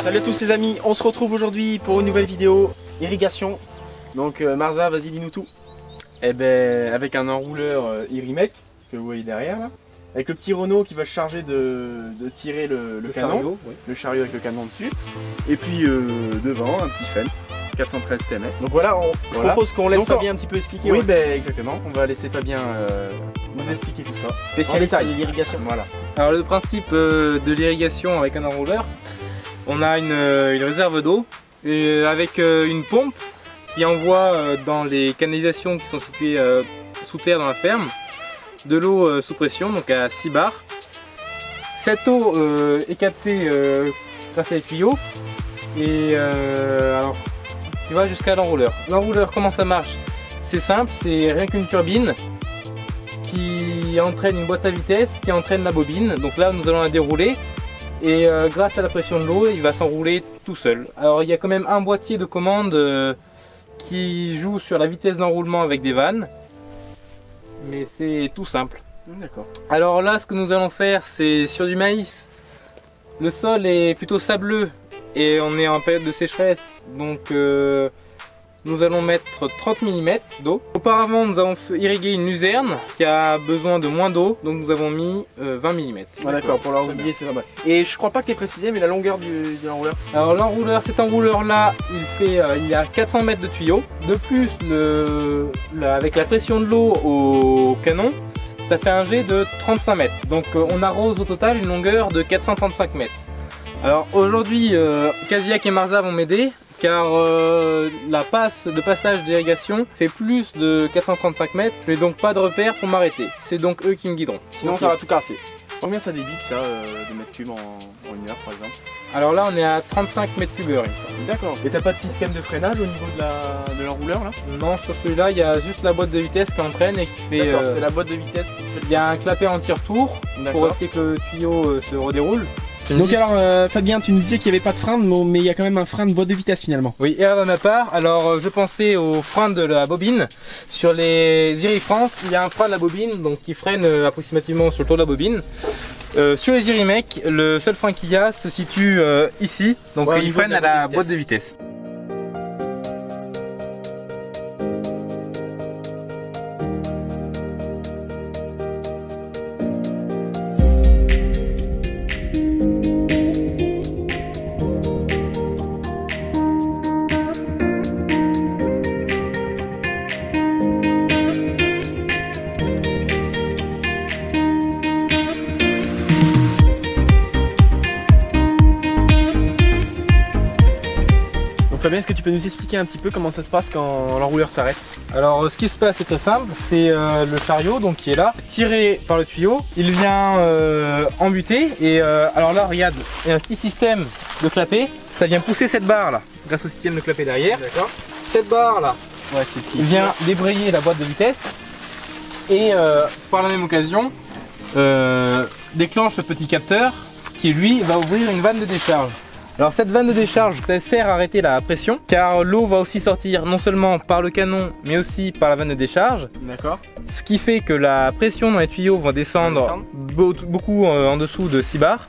Salut à tous les amis, on se retrouve aujourd'hui pour une nouvelle vidéo irrigation. Donc Marza, vas-y dis-nous tout. Eh ben avec un enrouleur Irimec que vous voyez derrière là, avec le petit Renault qui va se charger de tirer le canon, chariot, oui. le chariot avec le canon dessus. Et puis devant un petit Fendt 413 TMS. Donc voilà, je propose qu'on laisse Fabien un petit peu expliquer. Oui, ben exactement, on va laisser Fabien nous expliquer tout ça. Spécialiste de l'irrigation. Voilà. Alors le principe de l'irrigation avec un enrouleur, on a une réserve d'eau avec une pompe qui envoie dans les canalisations qui sont situées sous terre dans la ferme de l'eau sous pression, donc à 6 bars. Cette eau est captée grâce à les tuyaux et alors tu vas jusqu'à l'enrouleur. L'enrouleur, comment ça marche? C'est simple, c'est rien qu'une turbine qui entraîne une boîte à vitesse qui entraîne la bobine. Donc là nous allons la dérouler et grâce à la pression de l'eau il va s'enrouler tout seul. Alors il y a quand même un boîtier de commande qui joue sur la vitesse d'enroulement avec des vannes, mais c'est tout simple. D'accord. Alors là ce que nous allons faire, c'est sur du maïs. Le sol est plutôt sableux et on est en période de sécheresse, donc nous allons mettre 30 mm d'eau. Auparavant nous avons irrigué une luzerne qui a besoin de moins d'eau, donc nous avons mis 20 mm. Ah, d'accord, pour l'enrouler c'est pas mal. Et je crois pas que tu aies précisé, mais la longueur de l'enrouleur? Alors l'enrouleur, cet enrouleur là, il y a 400 mètres de tuyaux. De plus, avec la pression de l'eau au canon, ça fait un jet de 35 mètres. Donc on arrose au total une longueur de 435 mètres. Alors aujourd'hui, Kaziak et Marza vont m'aider, car le passage d'irrigation fait plus de 435 mètres. Je n'ai donc pas de repère pour m'arrêter. C'est donc eux qui me guideront. Sinon okay, ça va tout casser. Combien ça débite ça, de mètres cubes en une heure par exemple? Alors là on est à 35 mètres cubes heure. D'accord. Et t'as pas de système de freinage au niveau de l'enrouleur là? Non, sur celui-là il y a juste la boîte de vitesse qui entraîne et qui fait... D'accord, c'est la boîte de vitesse qui fait... Il y a un clapet anti-retour pour éviter que le tuyau se redéroule. Donc alors Fabien, tu nous disais qu'il n'y avait pas de frein, mais il y a quand même un frein de boîte de vitesse finalement. Oui, erreur de ma part. Alors je pensais au frein de la bobine. Sur les Irifrance, il y a un frein de la bobine donc qui freine approximativement sur le tour de la bobine. Sur les Irimec, le seul frein qu'il y a se situe ici, donc ouais, il freine à la boîte de vitesse. Fabien, est-ce que tu peux nous expliquer un petit peu comment ça se passe quand l'enrouleur s'arrête? Alors ce qui se passe c'est très simple, c'est le chariot donc qui est là, tiré par le tuyau, il vient embuter et alors là regarde, il y a un petit système de clapet, ça vient pousser cette barre là, grâce au système de clapet derrière. D'accord. Cette barre là, ouais, vient débrayer la boîte de vitesse et par la même occasion déclenche ce petit capteur qui lui va ouvrir une vanne de décharge. Alors cette vanne de décharge, ça sert à arrêter la pression car l'eau va aussi sortir non seulement par le canon mais aussi par la vanne de décharge. D'accord. Ce qui fait que la pression dans les tuyaux va descendre beaucoup en dessous de 6 bars,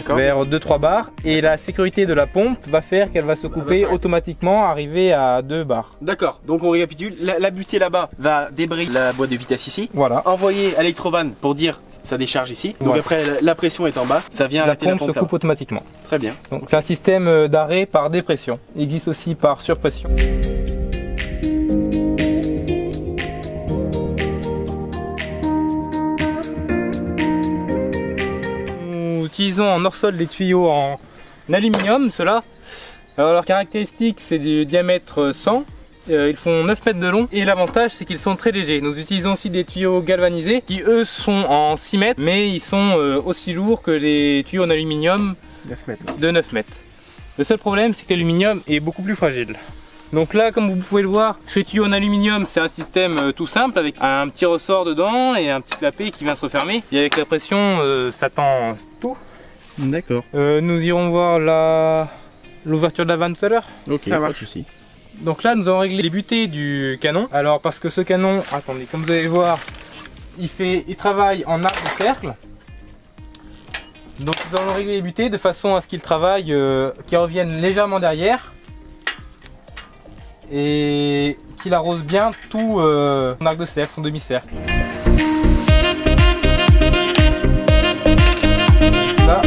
vers 2-3 bars, et la sécurité de la pompe va faire qu'elle va se couper automatiquement, arriver à 2 bars. D'accord, donc on récapitule, la butée là-bas va débrayer la boîte de vitesse ici, voilà. Envoyer à l'électrovanne pour dire ça décharge ici, donc après la pression est en bas, ça vient arrêter la pompe se coupe automatiquement. Très bien. Donc c'est un système d'arrêt par dépression, il existe aussi par surpression. Nous utilisons en hors-sol des tuyaux en aluminium, ceux-là. Alors leur caractéristique c'est du diamètre 100. Ils font 9 mètres de long et l'avantage c'est qu'ils sont très légers. Nous utilisons aussi des tuyaux galvanisés qui eux sont en 6 mètres mais ils sont aussi lourds que les tuyaux en aluminium de 9 mètres. Le seul problème c'est que l'aluminium est beaucoup plus fragile. Donc là comme vous pouvez le voir, ce tuyau en aluminium c'est un système tout simple avec un petit ressort dedans et un petit clapet qui vient se refermer. Et avec la pression ça tend tout. D'accord. Nous irons voir l'ouverture de la vanne tout à l'heure. Ok, ça va. Pas de souci. Donc là nous avons réglé les butées du canon. Alors parce que ce canon, attendez, comme vous allez le voir, il travaille en arc de cercle. Donc nous allons régler les butées de façon à ce qu'ils travaillent, qu'ils reviennent légèrement derrière et qu'il arrose bien tout son arc de cercle, son demi-cercle. Là,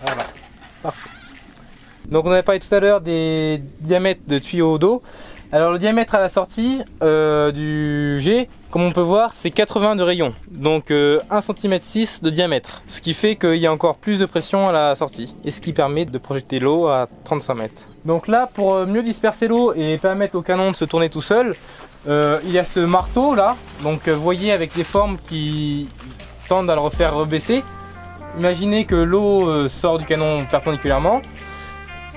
voilà, parfait. Donc on avait parlé tout à l'heure des diamètres de tuyaux d'eau. Alors le diamètre à la sortie du jet, comme on peut voir, c'est 80 de rayon, donc 1,6 cm de diamètre, ce qui fait qu'il y a encore plus de pression à la sortie, et ce qui permet de projeter l'eau à 35 mètres. Donc là, pour mieux disperser l'eau et permettre au canon de se tourner tout seul, il y a ce marteau là, donc vous voyez avec des formes qui tendent à le refaire rebaisser. Imaginez que l'eau sort du canon perpendiculairement,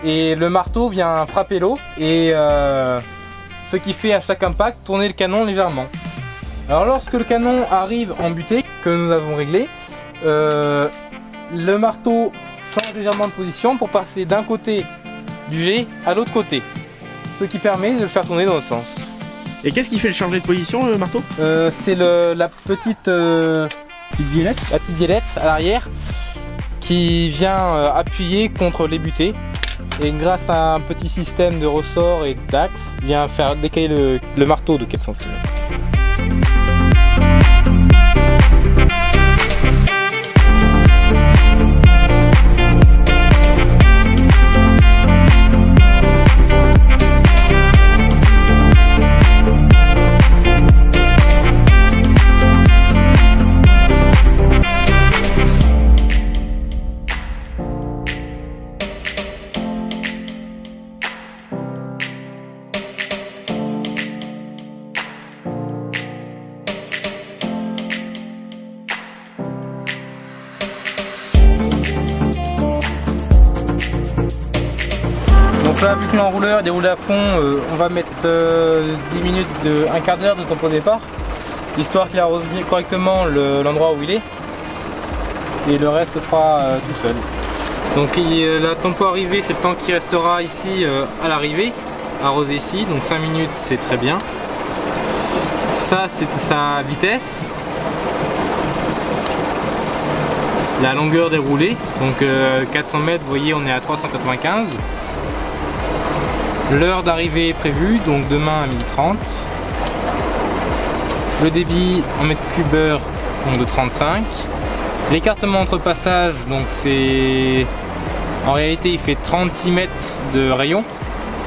et le marteau vient frapper l'eau, et ce qui fait à chaque impact tourner le canon légèrement. Alors lorsque le canon arrive en butée, que nous avons réglé, le marteau change légèrement de position pour passer d'un côté du jet à l'autre côté, ce qui permet de le faire tourner dans l'autre sens. Et qu'est-ce qui fait le changer de position, le marteau? C'est la petite biellette, à l'arrière qui vient appuyer contre les butées. Et grâce à un petit système de ressort et d'axe, vient faire décaler le marteau de 4 cm. Donc là, vu que l'enrouleur est déroulé à fond, on va mettre 10 minutes, un quart d'heure de tempo départ, histoire qu'il arrose bien correctement l'endroit où il est, et le reste se fera tout seul. Donc la tempo arrivée, c'est le temps qui restera ici à l'arrivée, arrosé ici, donc 5 minutes c'est très bien. Ça c'est sa vitesse, la longueur des roulés, donc 400 mètres, vous voyez on est à 395. L'heure d'arrivée est prévue, donc demain à 12h30. Le débit en mètres cubes heure, donc de 35. L'écartement entre passages, donc c'est... En réalité il fait 36 mètres de rayon,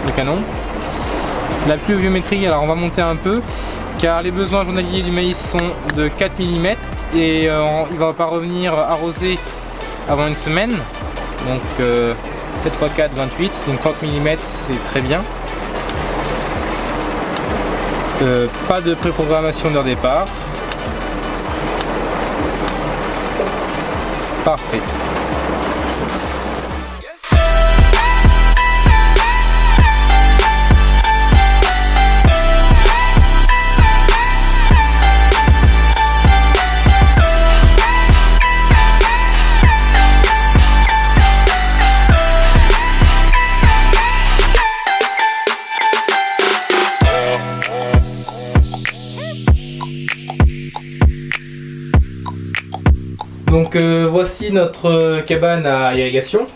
le canon. La pluviométrie, alors on va monter un peu, car les besoins journaliers du maïs sont de 4 mm et il ne va pas revenir arrosé avant une semaine. Donc 7 x 4, 28, donc 30 mm c'est très bien. Pas de préprogrammation d'heure départ. Parfait. Donc voici notre cabane à irrigation.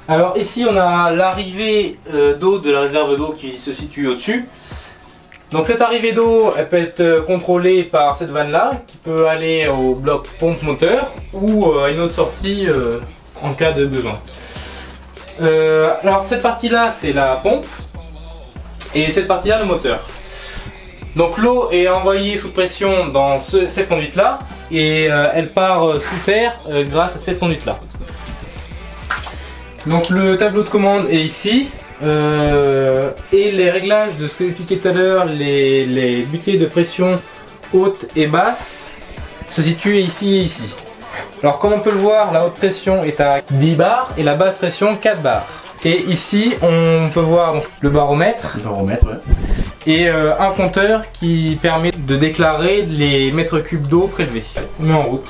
Alors ici on a l'arrivée d'eau de la réserve d'eau qui se situe au-dessus. Donc cette arrivée d'eau, elle peut être contrôlée par cette vanne là qui peut aller au bloc pompe moteur ou à une autre sortie en cas de besoin. Alors cette partie là c'est la pompe et cette partie là le moteur. Donc l'eau est envoyée sous pression dans cette conduite là et elle part sous terre grâce à cette conduite là. Donc le tableau de commande est ici et les réglages de ce que j'expliquais tout à l'heure, les butées de pression haute et basse se situent ici et ici. Alors comme on peut le voir, la haute pression est à 10 bars et la basse pression 4 bars. Et ici on peut voir donc, le baromètre. Le baromètre, ouais. Et un compteur qui permet de déclarer les mètres cubes d'eau prélevés. On met en route.